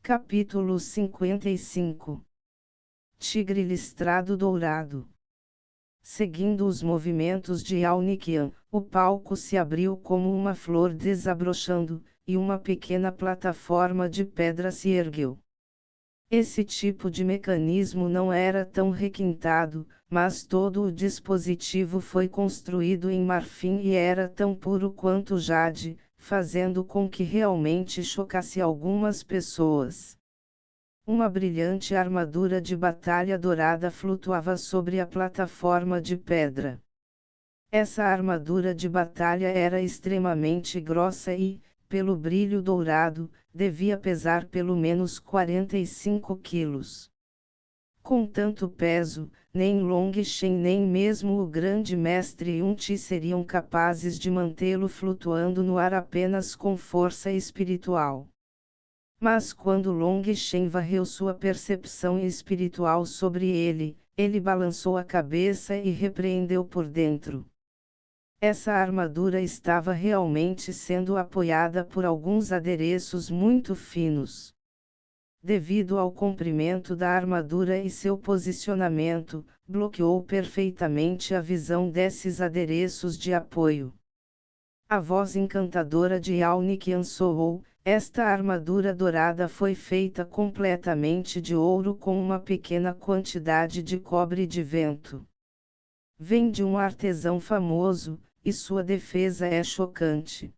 Capítulo 55. Tigre listrado dourado. Seguindo os movimentos de Aunikian, o palco se abriu como uma flor desabrochando, e uma pequena plataforma de pedra se ergueu. Esse tipo de mecanismo não era tão requintado, mas todo o dispositivo foi construído em marfim e era tão puro quanto jade, fazendo com que realmente chocasse algumas pessoas. Uma brilhante armadura de batalha dourada flutuava sobre a plataforma de pedra. Essa armadura de batalha era extremamente grossa e, pelo brilho dourado, devia pesar pelo menos 45 quilos. Com tanto peso, nem Long Shen nem mesmo o grande mestre Yun-Ti seriam capazes de mantê-lo flutuando no ar apenas com força espiritual. Mas quando Long Shen varreu sua percepção espiritual sobre ele, ele balançou a cabeça e repreendeu por dentro. Essa armadura estava realmente sendo apoiada por alguns adereços muito finos. Devido ao comprimento da armadura e seu posicionamento, bloqueou perfeitamente a visão desses adereços de apoio. A voz encantadora de Aunikian soou: esta armadura dourada foi feita completamente de ouro com uma pequena quantidade de cobre de vento. Vem de um artesão famoso, e sua defesa é chocante.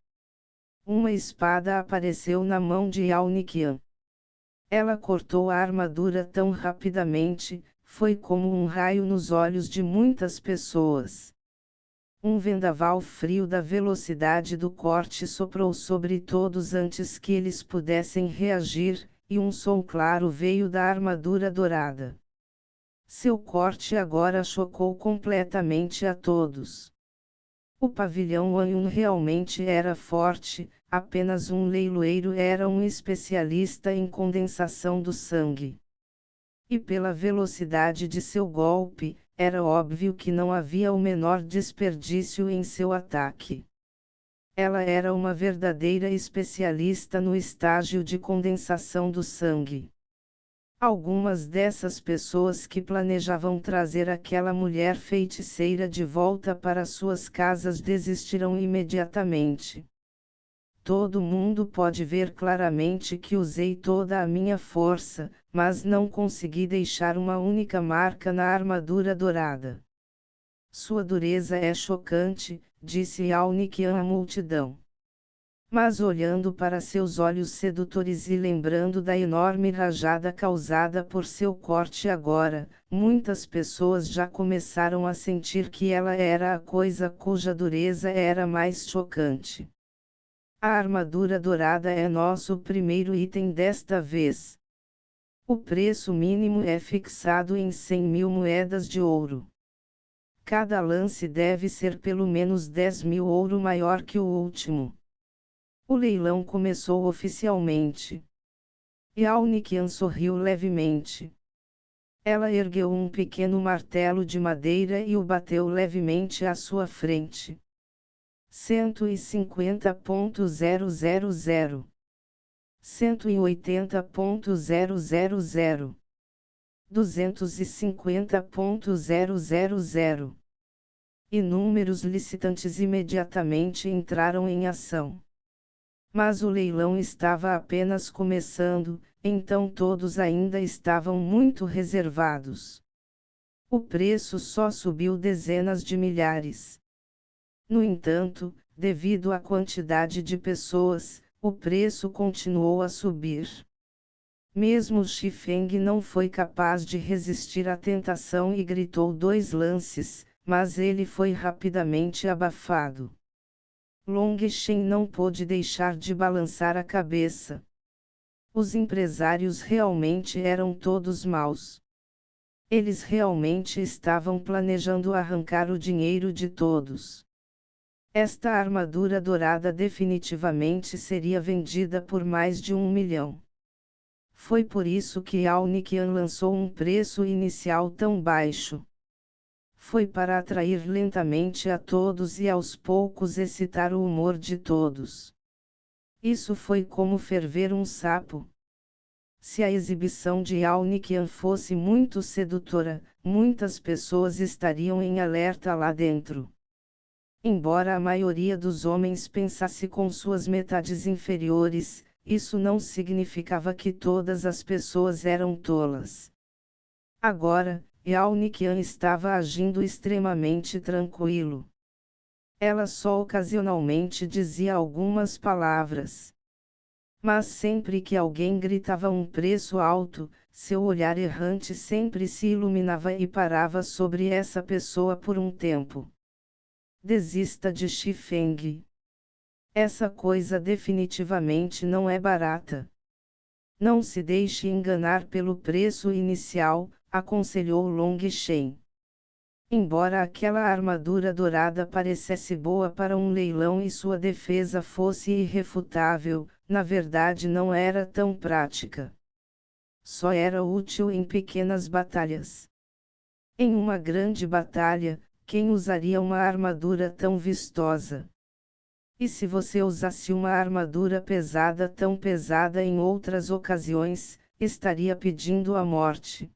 Uma espada apareceu na mão de Aunikian. Ela cortou a armadura tão rapidamente, foi como um raio nos olhos de muitas pessoas. Um vendaval frio da velocidade do corte soprou sobre todos antes que eles pudessem reagir, e um som claro veio da armadura dourada. Seu corte agora chocou completamente a todos. O pavilhão Anyun realmente era forte, apenas um leiloeiro era um especialista em condensação do sangue. E pela velocidade de seu golpe, era óbvio que não havia o menor desperdício em seu ataque. Ela era uma verdadeira especialista no estágio de condensação do sangue. Algumas dessas pessoas que planejavam trazer aquela mulher feiticeira de volta para suas casas desistiram imediatamente. Todo mundo pode ver claramente que usei toda a minha força, mas não consegui deixar uma única marca na armadura dourada. Sua dureza é chocante, disse Aunikian à multidão. Mas olhando para seus olhos sedutores e lembrando da enorme rajada causada por seu corte agora, muitas pessoas já começaram a sentir que ela era a coisa cuja dureza era mais chocante. A armadura dourada é nosso primeiro item desta vez. O preço mínimo é fixado em 100.000 moedas de ouro. Cada lance deve ser pelo menos 10.000 ouro maior que o último. O leilão começou oficialmente. E Aunikian sorriu levemente. Ela ergueu um pequeno martelo de madeira e o bateu levemente à sua frente. 150.000 180.000 250.000 Inúmeros licitantes imediatamente entraram em ação. Mas o leilão estava apenas começando, então todos ainda estavam muito reservados. O preço só subiu dezenas de milhares. No entanto, devido à quantidade de pessoas, o preço continuou a subir. Mesmo Shifeng não foi capaz de resistir à tentação e gritou 2 lances, mas ele foi rapidamente abafado. Long Shen não pôde deixar de balançar a cabeça. Os empresários realmente eram todos maus. Eles realmente estavam planejando arrancar o dinheiro de todos. Esta armadura dourada definitivamente seria vendida por mais de 1 milhão. Foi por isso que Aunikian lançou um preço inicial tão baixo. Foi para atrair lentamente a todos e aos poucos excitar o humor de todos. Isso foi como ferver um sapo. Se a exibição de Alnikian fosse muito sedutora, muitas pessoas estariam em alerta lá dentro. Embora a maioria dos homens pensasse com suas metades inferiores, isso não significava que todas as pessoas eram tolas. Agora, Alnikian estava agindo extremamente tranquilo. Ela só ocasionalmente dizia algumas palavras. Mas sempre que alguém gritava um preço alto, seu olhar errante sempre se iluminava e parava sobre essa pessoa por um tempo. Desista de Xifeng. Essa coisa definitivamente não é barata. Não se deixe enganar pelo preço inicial, aconselhou Long Shen. Embora aquela armadura dourada parecesse boa para um leilão e sua defesa fosse irrefutável, na verdade não era tão prática. Só era útil em pequenas batalhas. Em uma grande batalha, quem usaria uma armadura tão vistosa? E se você usasse uma armadura pesada tão pesada em outras ocasiões, estaria pedindo a morte.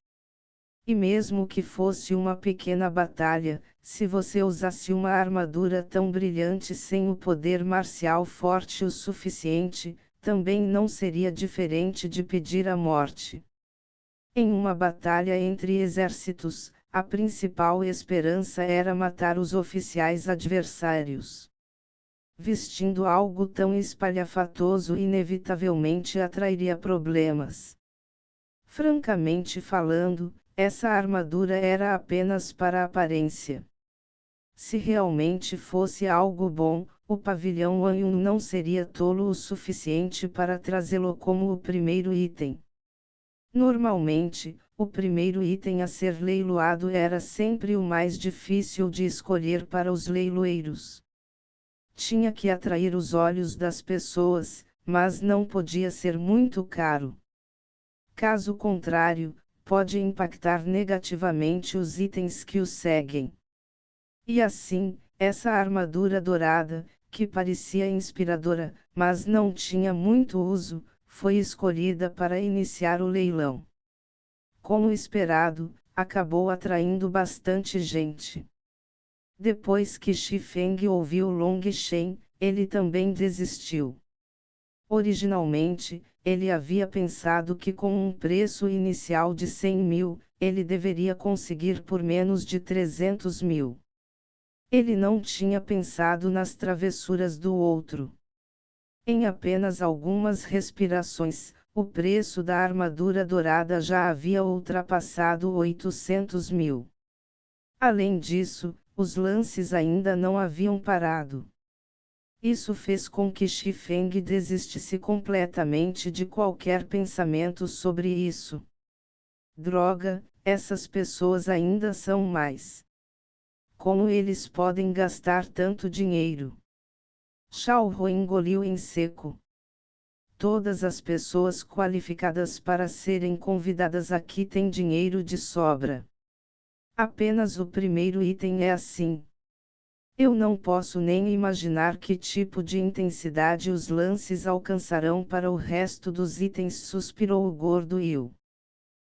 E mesmo que fosse uma pequena batalha, se você usasse uma armadura tão brilhante sem o poder marcial forte o suficiente, também não seria diferente de pedir a morte. Em uma batalha entre exércitos, a principal esperança era matar os oficiais adversários. Vestindo algo tão espalhafatoso inevitavelmente atrairia problemas. Francamente falando, essa armadura era apenas para a aparência. Se realmente fosse algo bom, o pavilhão Anyun não seria tolo o suficiente para trazê-lo como o primeiro item. Normalmente, o primeiro item a ser leiloado era sempre o mais difícil de escolher para os leiloeiros. Tinha que atrair os olhos das pessoas, mas não podia ser muito caro. Caso contrário, pode impactar negativamente os itens que o seguem. E assim, essa armadura dourada, que parecia inspiradora, mas não tinha muito uso, foi escolhida para iniciar o leilão. Como esperado, acabou atraindo bastante gente. Depois que Xifeng ouviu Long Shen, ele também desistiu. Originalmente, ele havia pensado que com um preço inicial de 100 mil, ele deveria conseguir por menos de 300 mil. Ele não tinha pensado nas travessuras do outro. Em apenas algumas respirações, o preço da armadura dourada já havia ultrapassado 800 mil. Além disso, os lances ainda não haviam parado. Isso fez com que Xifeng desistisse completamente de qualquer pensamento sobre isso. Droga, essas pessoas ainda são mais. Como eles podem gastar tanto dinheiro? Xiaohu engoliu em seco. Todas as pessoas qualificadas para serem convidadas aqui têm dinheiro de sobra. Apenas o primeiro item é assim. Eu não posso nem imaginar que tipo de intensidade os lances alcançarão para o resto dos itens, suspirou o gordo Yu.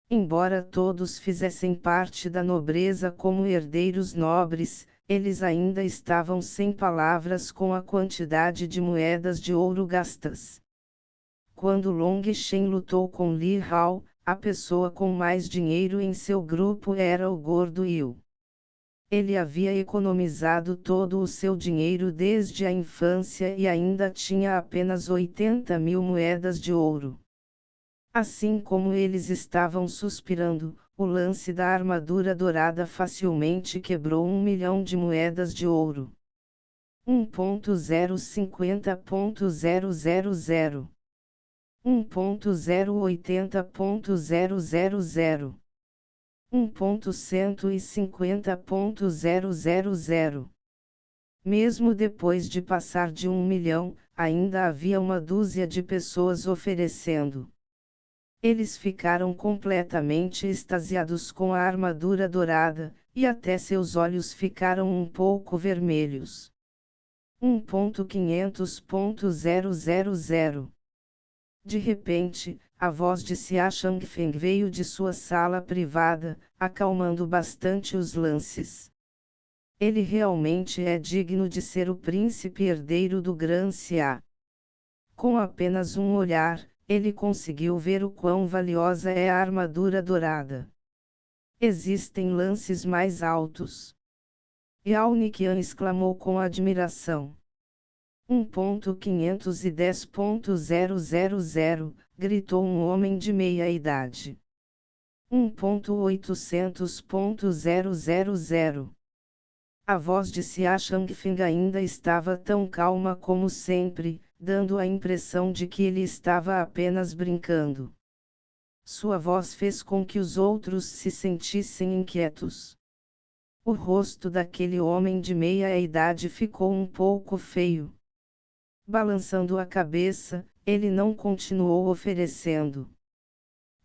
Embora todos fizessem parte da nobreza como herdeiros nobres, eles ainda estavam sem palavras com a quantidade de moedas de ouro gastas. Quando Long Shen lutou com Li Hao, a pessoa com mais dinheiro em seu grupo era o gordo Yu. Ele havia economizado todo o seu dinheiro desde a infância e ainda tinha apenas 80 mil moedas de ouro. Assim como eles estavam suspirando, o lance da armadura dourada facilmente quebrou 1 milhão de moedas de ouro. 1.050.000 1.080.000 1.150.000. Mesmo depois de passar de 1 milhão, ainda havia uma dúzia de pessoas oferecendo. Eles ficaram completamente extasiados com a armadura dourada, e até seus olhos ficaram um pouco vermelhos. 1.500.000. De repente, A voz de Xia Changfeng veio de sua sala privada, acalmando bastante os lances. Ele realmente é digno de ser o príncipe herdeiro do Gran Xia. Com apenas um olhar, ele conseguiu ver o quão valiosa é a armadura dourada. Existem lances mais altos. Yao Niqian exclamou com admiração. 1.510.000, gritou um homem de meia idade. 1.800.000. A voz de Xia Changfeng ainda estava tão calma como sempre, dando a impressão de que ele estava apenas brincando. Sua voz fez com que os outros se sentissem inquietos. O rosto daquele homem de meia idade ficou um pouco feio. Balançando a cabeça, ele não continuou oferecendo.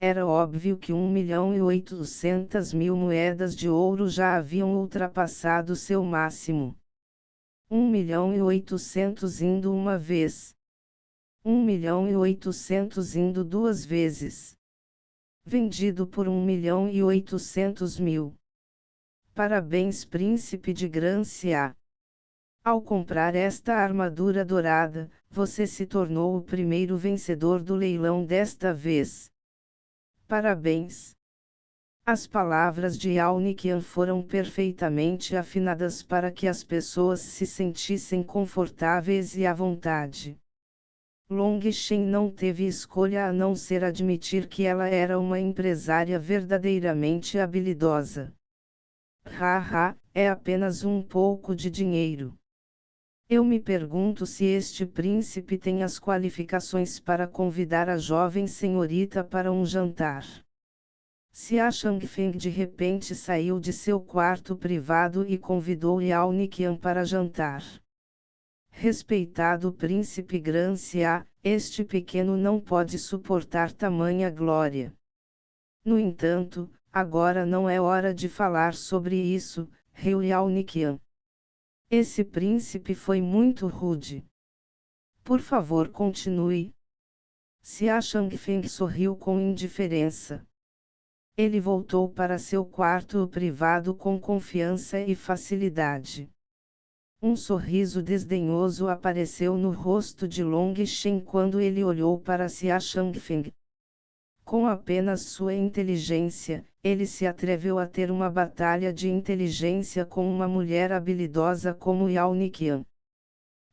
Era óbvio que 1.800.000 moedas de ouro já haviam ultrapassado seu máximo. 1.800.000 indo uma vez. 1.800.000 indo duas vezes. Vendido por 1.800.000. Parabéns, príncipe de Gran Xia. Ao comprar esta armadura dourada, você se tornou o primeiro vencedor do leilão desta vez. Parabéns! As palavras de Yao Niqian foram perfeitamente afinadas para que as pessoas se sentissem confortáveis e à vontade. Long Shen não teve escolha a não ser admitir que ela era uma empresária verdadeiramente habilidosa. Haha, é apenas um pouco de dinheiro. Eu me pergunto se este príncipe tem as qualificações para convidar a jovem senhorita para um jantar. Xia Changfeng de repente saiu de seu quarto privado e convidou Yao Niqian para jantar. Respeitado príncipe Gran Xia, este pequeno não pode suportar tamanha glória. No entanto, agora não é hora de falar sobre isso, riu Yao Niqian. Esse príncipe foi muito rude. Por favor, continue. Xia Changfeng sorriu com indiferença. Ele voltou para seu quarto privado com confiança e facilidade. Um sorriso desdenhoso apareceu no rosto de Long Shen quando ele olhou para Xia Changfeng. Com apenas sua inteligência, ele se atreveu a ter uma batalha de inteligência com uma mulher habilidosa como Yao Niqian.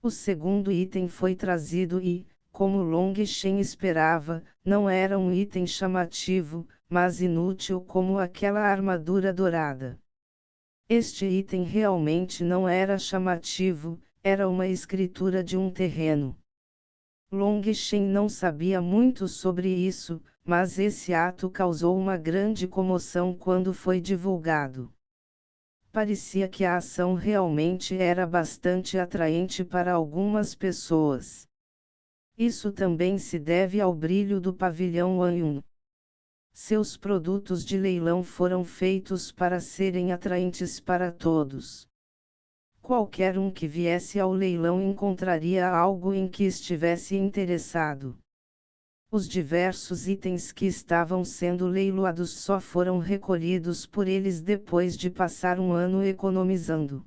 O segundo item foi trazido e, como Long Shen esperava, não era um item chamativo, mas inútil como aquela armadura dourada. Este item realmente não era chamativo, era uma escritura de um terreno. Long Shen não sabia muito sobre isso, mas esse ato causou uma grande comoção quando foi divulgado. Parecia que a ação realmente era bastante atraente para algumas pessoas. Isso também se deve ao brilho do pavilhão Anyun. Seus produtos de leilão foram feitos para serem atraentes para todos. Qualquer um que viesse ao leilão encontraria algo em que estivesse interessado. Os diversos itens que estavam sendo leiloados só foram recolhidos por eles depois de passar um ano economizando.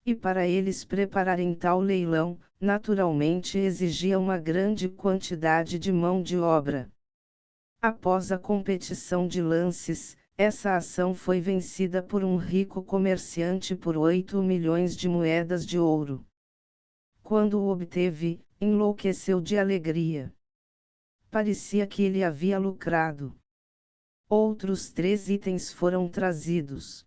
E para eles prepararem tal leilão, naturalmente exigia uma grande quantidade de mão de obra. Após a competição de lances, essa ação foi vencida por um rico comerciante por 8 milhões de moedas de ouro. Quando o obteve, enlouqueceu de alegria. Parecia que ele havia lucrado. Outros 3 itens foram trazidos.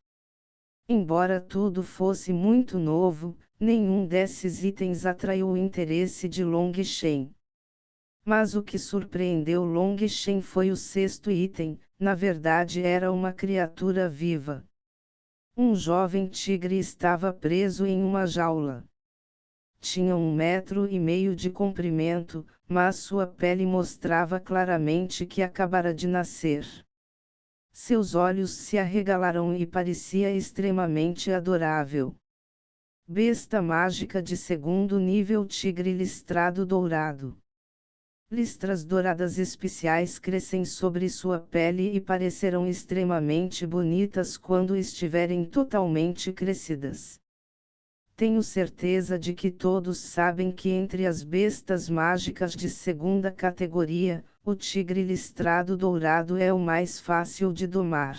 Embora tudo fosse muito novo, nenhum desses itens atraiu o interesse de Long Shen. Mas o que surpreendeu Long Shen foi o 6º item, na verdade era uma criatura viva. Um jovem tigre estava preso em uma jaula. Tinha 1,5 metros de comprimento, mas sua pele mostrava claramente que acabara de nascer. Seus olhos se arregalaram e parecia extremamente adorável. Besta mágica de 2º nível tigre listrado dourado. Listras douradas especiais crescem sobre sua pele e parecerão extremamente bonitas quando estiverem totalmente crescidas. Tenho certeza de que todos sabem que entre as bestas mágicas de segunda categoria, o tigre listrado dourado é o mais fácil de domar.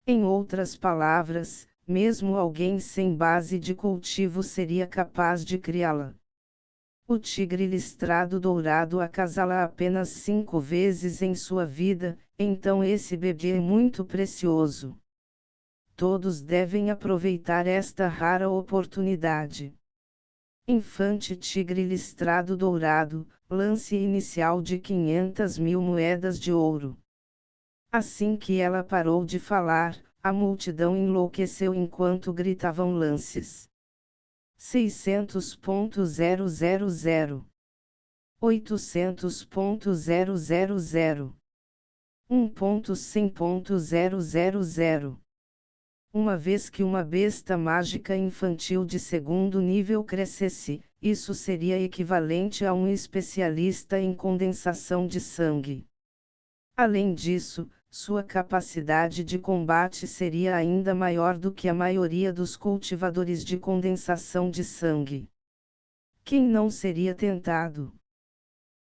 Em outras palavras, mesmo alguém sem base de cultivo seria capaz de criá-la. O tigre listrado dourado acasala apenas 5 vezes em sua vida, então esse bebê é muito precioso. Todos devem aproveitar esta rara oportunidade. Infante tigre listrado dourado, lance inicial de 500.000 moedas de ouro. Assim que ela parou de falar, a multidão enlouqueceu enquanto gritavam lances. 600.000, 800.000, 1.100.000. Uma vez que uma besta mágica infantil de segundo nível crescesse, isso seria equivalente a um especialista em condensação de sangue. Além disso, sua capacidade de combate seria ainda maior do que a maioria dos cultivadores de condensação de sangue. Quem não seria tentado?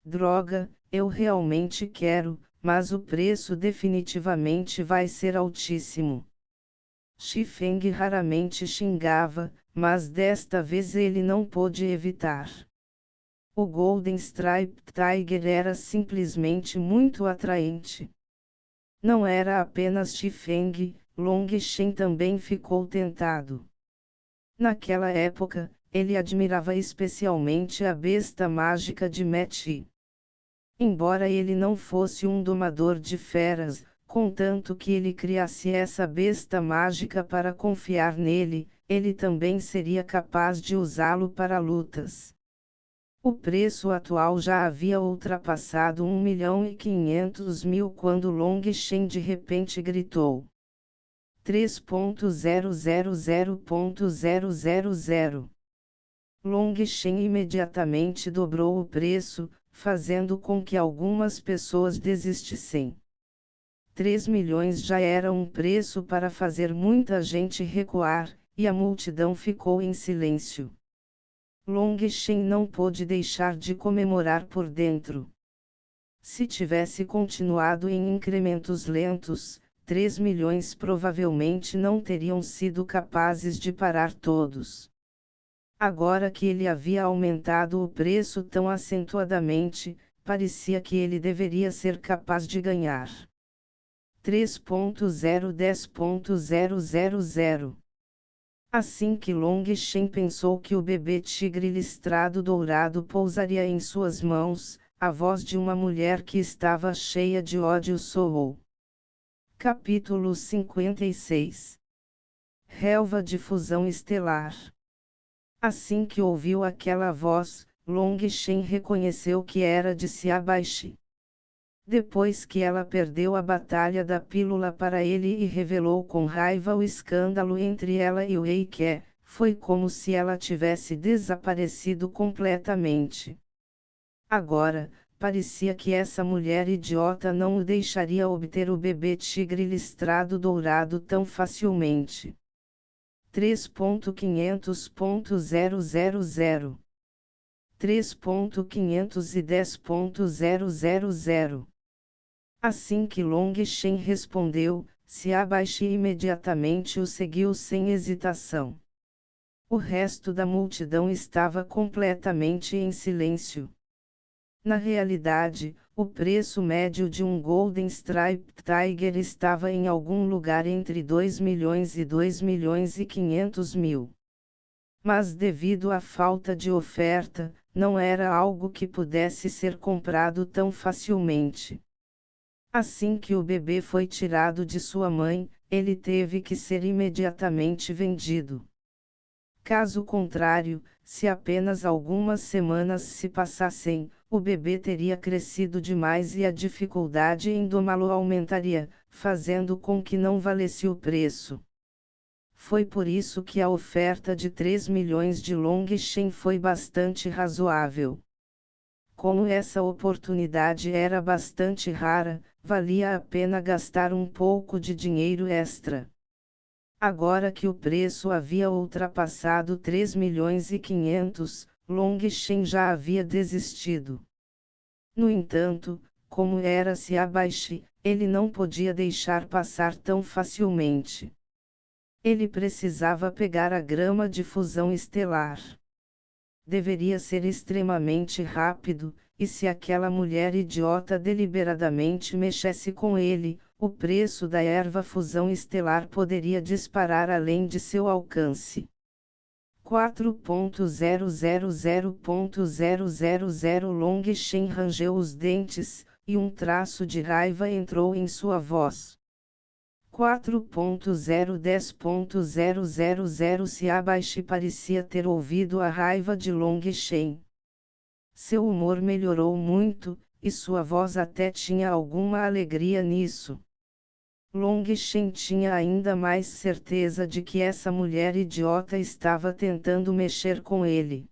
Droga, eu realmente quero, mas o preço definitivamente vai ser altíssimo. Xifeng raramente xingava, mas desta vez ele não pôde evitar. O Golden Striped Tiger era simplesmente muito atraente. Não era apenas Xifeng, Long Shen também ficou tentado. Naquela época, ele admirava especialmente a besta mágica de Meti. Embora ele não fosse um domador de feras, contanto que ele criasse essa besta mágica para confiar nele, ele também seria capaz de usá-lo para lutas. O preço atual já havia ultrapassado 1.500.000 quando Long Shen de repente gritou. 3.000.000. Long Shen imediatamente dobrou o preço, fazendo com que algumas pessoas desistissem. 3 milhões já era um preço para fazer muita gente recuar, e a multidão ficou em silêncio. Long Shen não pôde deixar de comemorar por dentro. Se tivesse continuado em incrementos lentos, 3 milhões provavelmente não teriam sido capazes de parar todos. Agora que ele havia aumentado o preço tão acentuadamente, parecia que ele deveria ser capaz de ganhar. 3.010.000. Assim que Long Shen pensou que o bebê tigre listrado dourado pousaria em suas mãos, a voz de uma mulher que estava cheia de ódio soou. Capítulo 56. Relva de fusão estelar. Assim que ouviu aquela voz, Long Shen reconheceu que era de Xiaobai. Depois que ela perdeu a batalha da pílula para ele e revelou com raiva o escândalo entre ela e Wei Ke, foi como se ela tivesse desaparecido completamente. Agora, parecia que essa mulher idiota não o deixaria obter o bebê tigre listrado dourado tão facilmente. 3.500.000 3.510.000. Assim que Long Shen respondeu, Xiaobai imediatamente o seguiu sem hesitação. O resto da multidão estava completamente em silêncio. Na realidade, o preço médio de um Golden Striped Tiger estava em algum lugar entre 2 milhões e 2.500.000. Mas devido à falta de oferta, não era algo que pudesse ser comprado tão facilmente. Assim que o bebê foi tirado de sua mãe, ele teve que ser imediatamente vendido. Caso contrário, se apenas algumas semanas se passassem, o bebê teria crescido demais e a dificuldade em domá-lo aumentaria, fazendo com que não valesse o preço. Foi por isso que a oferta de 3 milhões de Long Shen foi bastante razoável. como essa oportunidade era bastante rara, valia a pena gastar um pouco de dinheiro extra. Agora que o preço havia ultrapassado 3.500.000, Long Chen já havia desistido. No entanto, como era Siabashi, ele não podia deixar passar tão facilmente. Ele precisava pegar a grama de fusão estelar. Deveria ser extremamente rápido, e se aquela mulher idiota deliberadamente mexesse com ele, o preço da erva fusão estelar poderia disparar além de seu alcance. 4.000.000 Long Chen rangeu os dentes, e um traço de raiva entrou em sua voz. 4.010.000 Siabashi parecia ter ouvido a raiva de Long Chen. Seu humor melhorou muito, e sua voz até tinha alguma alegria nisso. Long Chen tinha ainda mais certeza de que essa mulher idiota estava tentando mexer com ele.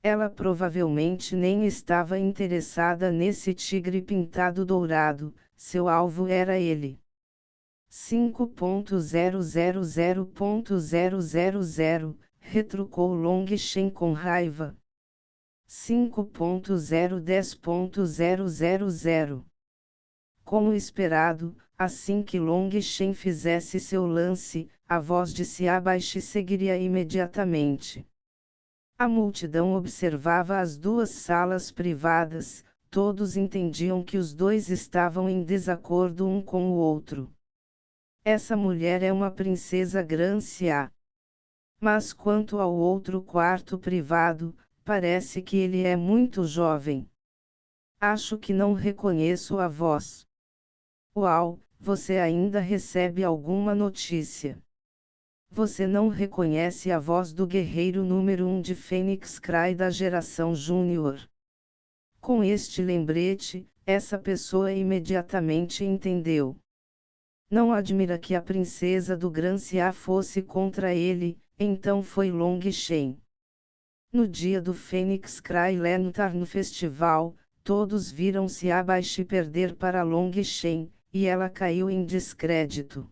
Ela provavelmente nem estava interessada nesse tigre pintado dourado, seu alvo era ele. 5.000.000, retrucou Long Chen com raiva. 5.010.000. Como esperado, assim que Long Chen fizesse seu lance, a voz de Siabashi seguiria imediatamente. A multidão observava as duas salas privadas, todos entendiam que os dois estavam em desacordo um com o outro. Essa mulher é uma princesa Grancia. Mas quanto ao outro quarto privado, parece que ele é muito jovem. Acho que não reconheço a voz. Uau, você ainda recebe alguma notícia? Você não reconhece a voz do guerreiro número 1 de Phoenix Cry da geração Júnior? Com este lembrete, essa pessoa imediatamente entendeu. Não admira que a princesa do Grancia fosse contra ele, então foi Long Chen. No dia do Phoenix Cry Lantern Festival, todos viram Siabashi perder para Long Chen, e ela caiu em descrédito.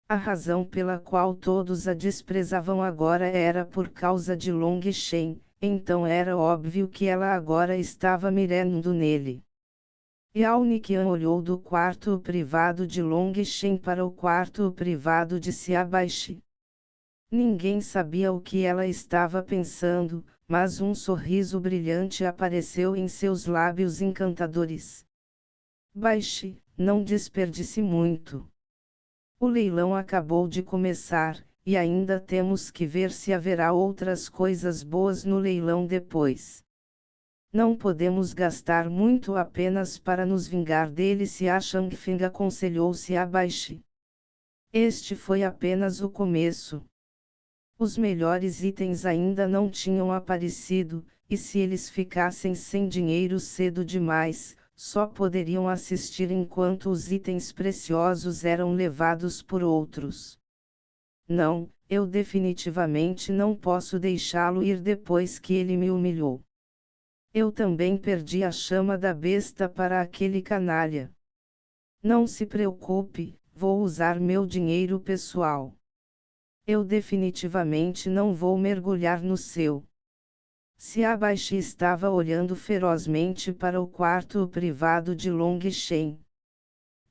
A razão pela qual todos a desprezavam agora era por causa de Long Chen, então era óbvio que ela agora estava mirando nele. Yao Niqian olhou do quarto privado de Long Chen para o quarto privado de Siabashi. Ninguém sabia o que ela estava pensando, mas um sorriso brilhante apareceu em seus lábios encantadores. Baixe, não desperdice muito. O leilão acabou de começar, e ainda temos que ver se haverá outras coisas boas no leilão depois. Não podemos gastar muito apenas para nos vingar dele, se a Changfeng aconselhou Siabashi. Este foi apenas o começo. Os melhores itens ainda não tinham aparecido, e se eles ficassem sem dinheiro cedo demais, só poderiam assistir enquanto os itens preciosos eram levados por outros. Não, eu definitivamente não posso deixá-lo ir depois que ele me humilhou. Eu também perdi a chama da besta para aquele canalha. Não se preocupe, vou usar meu dinheiro pessoal. Eu definitivamente não vou mergulhar no seu. Siabashi estava olhando ferozmente para o quarto privado de Long Chen.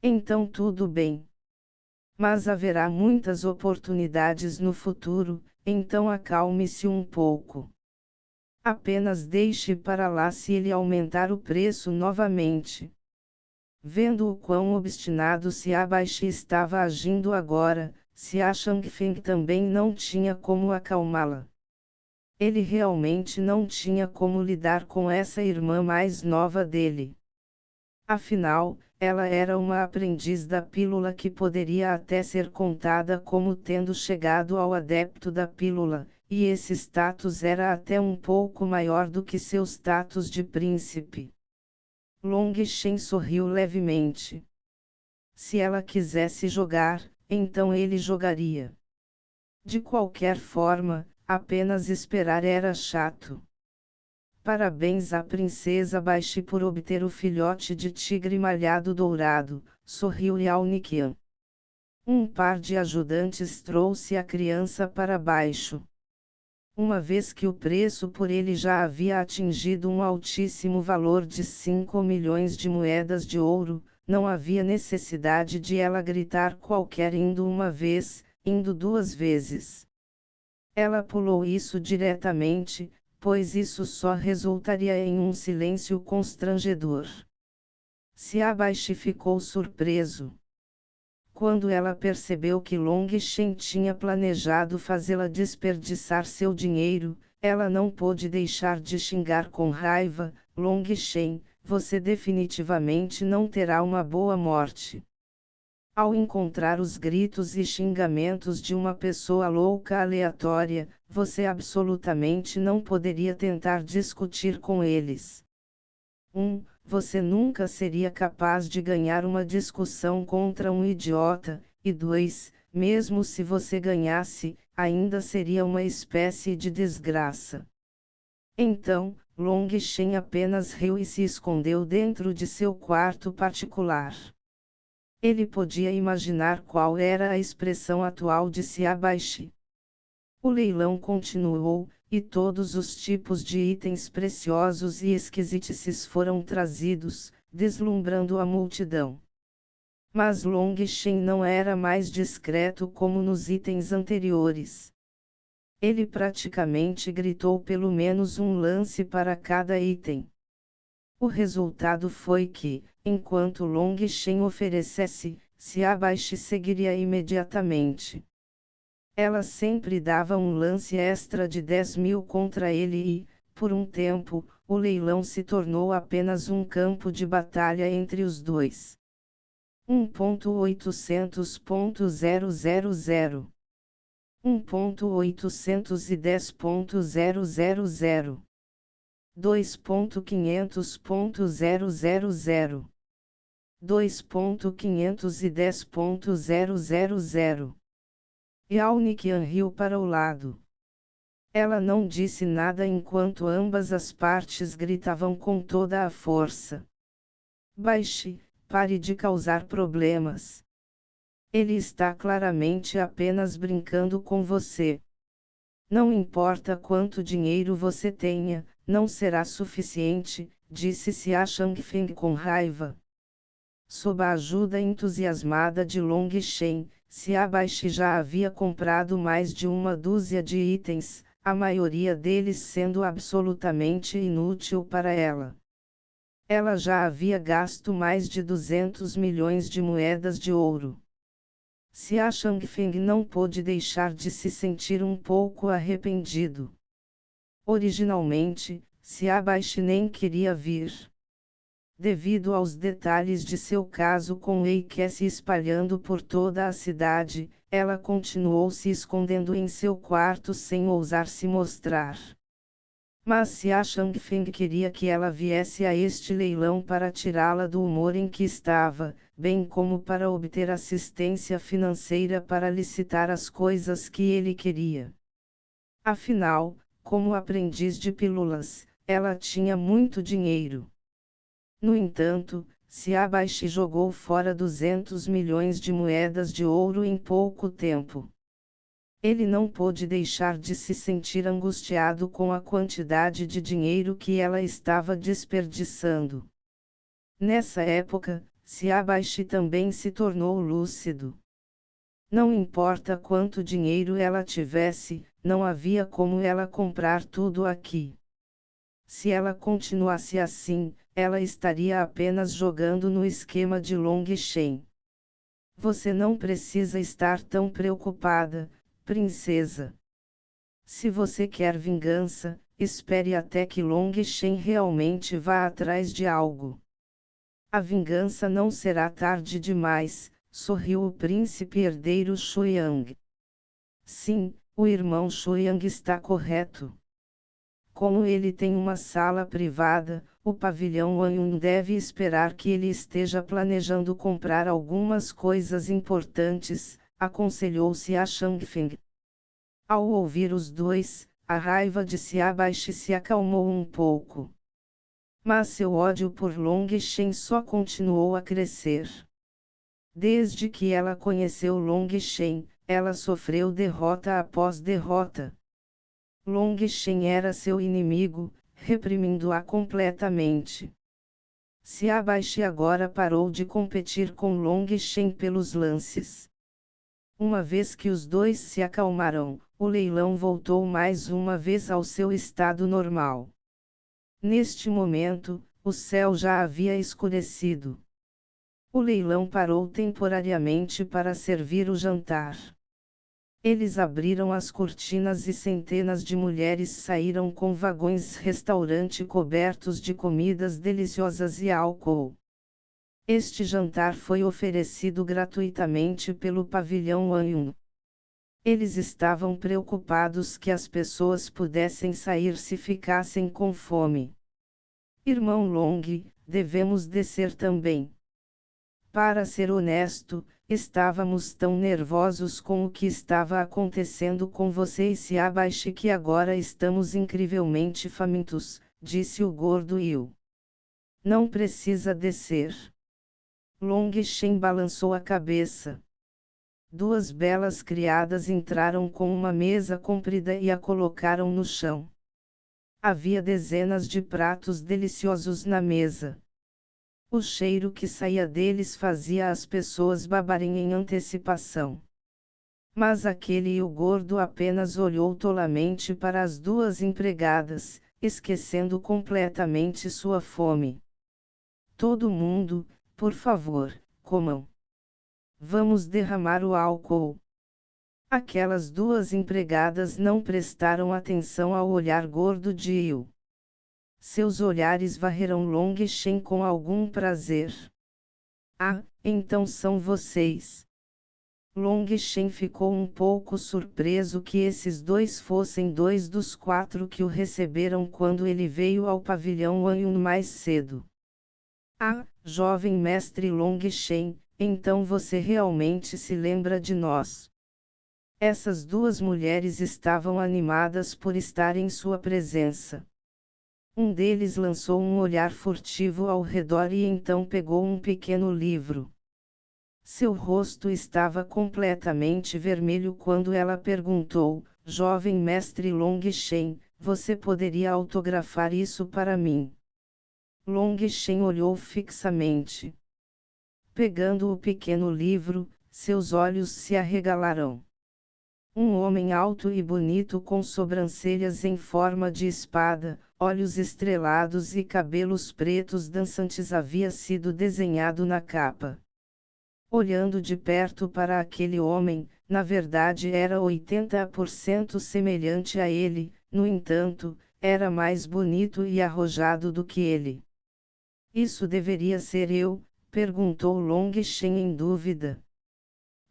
Então tudo bem. Mas haverá muitas oportunidades no futuro, então acalme-se um pouco. Apenas deixe para lá se ele aumentar o preço novamente. Vendo o quão obstinado Siabashi estava agindo agora, Xia Changfeng também não tinha como acalmá-la. Ele realmente não tinha como lidar com essa irmã mais nova dele. Afinal, ela era uma aprendiz da pílula que poderia até ser contada como tendo chegado ao adepto da pílula, e esse status era até um pouco maior do que seu status de príncipe. Long Chen sorriu levemente. Se ela quisesse jogar, então ele jogaria. De qualquer forma, apenas esperar era chato. Parabéns à princesa Baishi por obter o filhote de tigre malhado dourado, sorriu Yao Niqian. Um par de ajudantes trouxe a criança para baixo. Uma vez que o preço por ele já havia atingido um altíssimo valor de 5 milhões de moedas de ouro, não havia necessidade de ela gritar qualquer indo uma vez, indo duas vezes. Ela pulou isso diretamente, pois isso só resultaria em um silêncio constrangedor. Xiaobai ficou surpreso. Quando ela percebeu que Long Shen tinha planejado fazê-la desperdiçar seu dinheiro, ela não pôde deixar de xingar com raiva: Long Shen, você definitivamente não terá uma boa morte. Ao encontrar os gritos e xingamentos de uma pessoa louca aleatória, você absolutamente não poderia tentar discutir com eles. 1. Você nunca seria capaz de ganhar uma discussão contra um idiota, e 2. Mesmo se você ganhasse, ainda seria uma espécie de desgraça. Então, Long Shen apenas riu e se escondeu dentro de seu quarto particular. Ele podia imaginar qual era a expressão atual de Xiaobai. O leilão continuou, e todos os tipos de itens preciosos e esquisitices foram trazidos, deslumbrando a multidão. Mas Long Shen não era mais discreto como nos itens anteriores. Ele praticamente gritou pelo menos um lance para cada item. O resultado foi que, enquanto Long Shen oferecesse, Xiaobai seguiria imediatamente. Ela sempre dava um lance extra de 10 mil contra ele e, por um tempo, o leilão se tornou apenas um campo de batalha entre os dois. 1.800.000 1.810.000 2.500.000 2.510.000 Yao Niqian riu para o lado. Ela não disse nada enquanto ambas as partes gritavam com toda a força. Baixe, pare de causar problemas. Ele está claramente apenas brincando com você. Não importa quanto dinheiro você tenha, não será suficiente, disse Xia Changfeng com raiva. Sob a ajuda entusiasmada de Long Shen, Xiaobai já havia comprado mais de uma dúzia de itens, a maioria deles sendo absolutamente inútil para ela. Ela já havia gasto mais de 200 milhões de moedas de ouro. Xia Changfeng não pôde deixar de se sentir um pouco arrependido. Originalmente, Xiaobai nem queria vir. Devido aos detalhes de seu caso com Wei Ke se espalhando por toda a cidade, ela continuou se escondendo em seu quarto sem ousar se mostrar. Mas Xia Changfeng queria que ela viesse a este leilão para tirá-la do humor em que estava, bem como para obter assistência financeira para licitar as coisas que ele queria. Afinal, como aprendiz de pílulas, ela tinha muito dinheiro. No entanto, Xiaobai jogou fora 200 milhões de moedas de ouro em pouco tempo. Ele não pôde deixar de se sentir angustiado com a quantidade de dinheiro que ela estava desperdiçando. Nessa época, Xiaobai também se tornou lúcido. Não importa quanto dinheiro ela tivesse, não havia como ela comprar tudo aqui. Se ela continuasse assim, ela estaria apenas jogando no esquema de Long Shen. Você não precisa estar tão preocupada, princesa. Se você quer vingança, espere até que Long Shen realmente vá atrás de algo. A vingança não será tarde demais, sorriu o príncipe herdeiro Shuiyang. Sim, o irmão Shuiyang está correto. Como ele tem uma sala privada, o pavilhão Wanyun deve esperar que ele esteja planejando comprar algumas coisas importantes, aconselhou-se a Changfeng. Ao ouvir os dois, A raiva de Xiaobai se acalmou um pouco. Mas seu ódio por Long Shen só continuou a crescer. Desde que ela conheceu Long Shen, ela sofreu derrota após derrota. Long Shen era seu inimigo, reprimindo-a completamente. Xiaobai agora parou de competir com Long Shen pelos lances. Uma vez que os dois se acalmaram, o leilão voltou mais uma vez ao seu estado normal. Neste momento, o céu já havia escurecido. O leilão parou temporariamente para servir o jantar. Eles abriram as cortinas e centenas de mulheres saíram com vagões-restaurante cobertos de comidas deliciosas e álcool. Este jantar foi oferecido gratuitamente pelo pavilhão Anyun. Eles estavam preocupados que as pessoas pudessem sair se ficassem com fome. Irmão Long, devemos descer também. Para ser honesto, estávamos tão nervosos com o que estava acontecendo com você e Xiaobai que agora estamos incrivelmente famintos, disse o gordo Yu. Não precisa descer. Long Shen balançou a cabeça. Duas belas criadas entraram com uma mesa comprida e a colocaram no chão. Havia dezenas de pratos deliciosos na mesa. O cheiro que saía deles fazia as pessoas babarem em antecipação. Mas aquele Yu gordo apenas olhou tolamente para as duas empregadas, esquecendo completamente sua fome. Todo mundo, por favor, comam. Vamos derramar o álcool. Aquelas duas empregadas não prestaram atenção ao olhar gordo de Yu. Seus olhares varreram Long Shen com algum prazer. Ah, então são vocês. Long Shen ficou um pouco surpreso que esses dois fossem dois dos 4 que o receberam quando ele veio ao pavilhão Anyun mais cedo. Ah, jovem mestre Long Shen, então você realmente se lembra de nós. Essas duas mulheres estavam animadas por estar em sua presença. Um deles lançou um olhar furtivo ao redor e então pegou um pequeno livro. Seu rosto estava completamente vermelho quando ela perguntou, jovem mestre Long Shen, você poderia autografar isso para mim? Long Shen olhou fixamente. Pegando o pequeno livro, seus olhos se arregalaram. Um homem alto e bonito com sobrancelhas em forma de espada, olhos estrelados e cabelos pretos dançantes havia sido desenhado na capa. Olhando de perto para aquele homem, na verdade era 80% semelhante a ele, no entanto, era mais bonito e arrojado do que ele. Isso deveria ser eu? Perguntou Long Shen em dúvida.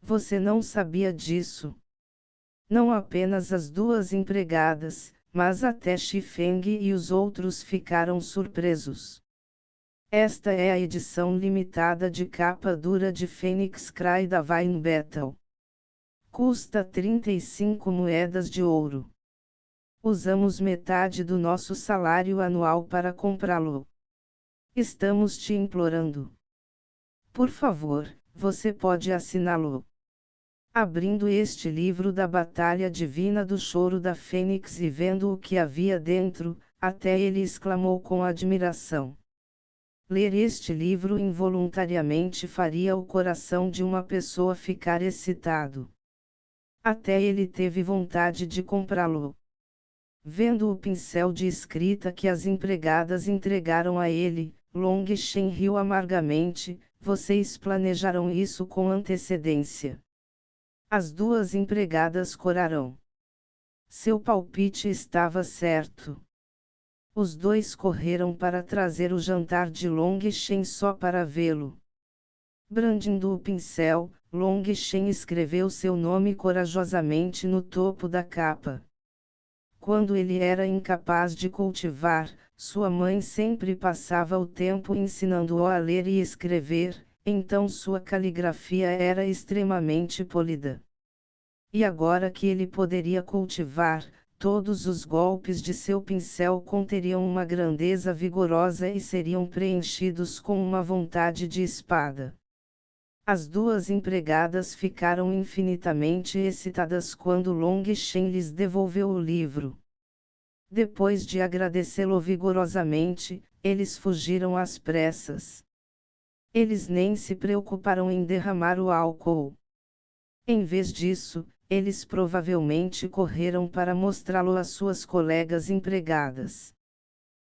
Você não sabia disso? Não apenas as duas empregadas, mas até Shifeng e os outros ficaram surpresos. Esta é a edição limitada de capa dura de Phoenix Cry da Vine Battle. Custa 35 moedas de ouro. Usamos metade do nosso salário anual para comprá-lo. Estamos te implorando. Por favor, você pode assiná-lo. Abrindo este livro da Batalha Divina do Choro da Fênix e vendo o que havia dentro, até ele exclamou com admiração. Ler este livro involuntariamente faria o coração de uma pessoa ficar excitado. Até ele teve vontade de comprá-lo. Vendo o pincel de escrita que as empregadas entregaram a ele, Long Shen riu amargamente, vocês planejaram isso com antecedência. As duas empregadas coraram. Seu palpite estava certo. Os dois correram para trazer o jantar de Long Shen só para vê-lo. Brandindo o pincel, Long Shen escreveu seu nome corajosamente no topo da capa. Quando ele era incapaz de cultivar, sua mãe sempre passava o tempo ensinando-o a ler e escrever, então sua caligrafia era extremamente polida. E agora que ele poderia cultivar, todos os golpes de seu pincel conteriam uma grandeza vigorosa e seriam preenchidos com uma vontade de espada. As duas empregadas ficaram infinitamente excitadas quando Long Shen lhes devolveu o livro. Depois de agradecê-lo vigorosamente, eles fugiram às pressas. Eles nem se preocuparam em derramar o álcool. Em vez disso, eles provavelmente correram para mostrá-lo às suas colegas empregadas.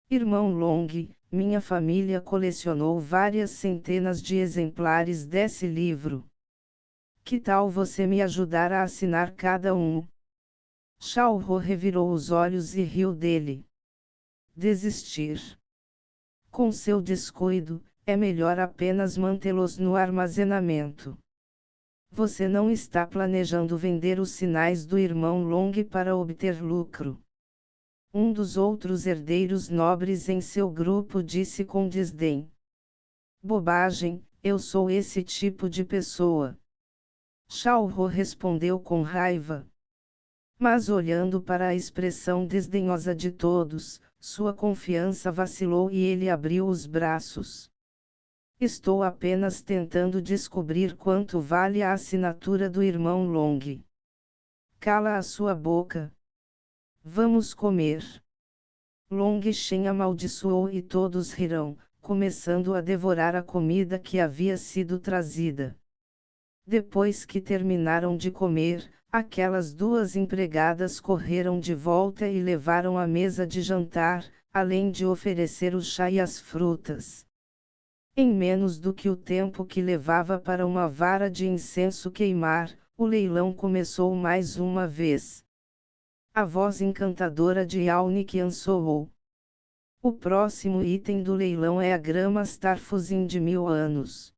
Irmão Long, minha família colecionou várias centenas de exemplares desse livro. Que tal você me ajudar a assinar cada um? Xiao Hu revirou os olhos e riu dele. Desistir. Com seu descuido, é melhor apenas mantê-los no armazenamento. Você não está planejando vender os sinais do irmão Long para obter lucro. Um dos outros herdeiros nobres em seu grupo disse com desdém. Bobagem, eu sou esse tipo de pessoa. Xiao Hu respondeu com raiva. Mas olhando para a expressão desdenhosa de todos, sua confiança vacilou e ele abriu os braços. Estou apenas tentando descobrir quanto vale a assinatura do irmão Long. Cala a sua boca. Vamos comer. Long Shen amaldiçoou e todos riram, começando a devorar a comida que havia sido trazida. Depois que terminaram de comer, aquelas duas empregadas correram de volta e levaram a mesa de jantar, além de oferecer o chá e as frutas. Em menos do que o tempo que levava para uma vara de incenso queimar, o leilão começou mais uma vez. A voz encantadora de Yao Niqian soou. O próximo item do leilão é a grama Starfuzin de 1000 anos.